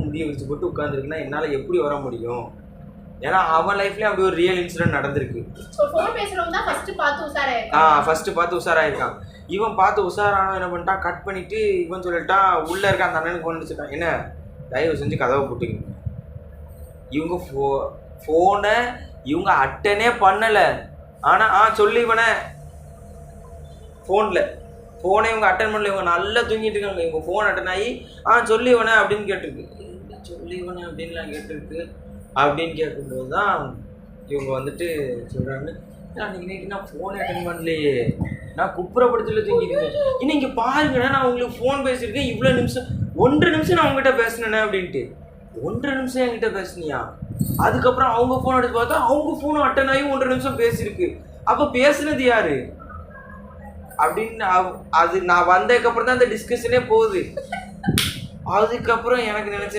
முடிய வச்சு போட்டு உட்காந்துருக்குன்னா என்னால் எப்படி வர முடியும்? ஏன்னா அவன் லைஃப்லேயும் அப்படி ஒரு ரியல் இன்சிடென்ட் நடந்திருக்கு. ஃபர்ஸ்ட் பார்த்து உஷாராயிருக்கான். இவன் பார்த்து உஷாரானவன் என்ன பண்ணிட்டான், கட் பண்ணிட்டு இவன் சொல்லிட்டான் உள்ளே இருக்க அந்த அண்ணனுக்கு ஃபோன் அடிச்சுட்டான், என்ன தயவு செஞ்சு கதவை போட்டுக்கங்க. இவங்க ஃபோனை இவங்க அட்டனே பண்ணலை. ஆனால் சொல்லி இவனை ஃபோனை இவங்க அட்டன் பண்ணல. இவங்க நல்லா தூங்கிட்டு இருக்காங்க. இவங்க ஃபோன் அட்டன் ஆகி சொல்லி இவனை அப்படின்னு கேட்டிருக்கு. சொல்லி இவனை அப்படின்லாம் கேட்டிருக்கு. அப்படின்னு கேட்கும்போது தான் இவங்க வந்துட்டு சொல்கிறாங்க, அன்றைக்கி நைட்டு நான் ஃபோனை அட்டன் பண்ணலையே, நான் குப்புறப்படுத்தல தூங்கிட்டேன். இன்னும் இங்கே பாருங்கண்ணா, நான் உங்களுக்கு ஃபோன் பேசியிருக்கேன் இவ்வளோ நிமிஷம், 1.5 நிமிஷம் நான் உங்ககிட்ட பேசினேண்ணே அப்படின்ட்டு. 1.5 நிமிஷம் என்கிட்ட பேசுனியா? அதுக்கப்புறம் அவங்க ஃபோன் எடுத்து பார்த்தா அவங்க ஃபோனும் அட்டன் ஆகி 1.5 நிமிஷம் பேசியிருக்கு. அப்போ பேசுனது யாரு அப்படின்னு அது நான் வந்ததுக்கப்புறம் தான் அந்த டிஸ்கஷனே போகுது. அதுக்கப்புறம் எனக்கு நினச்சேன்,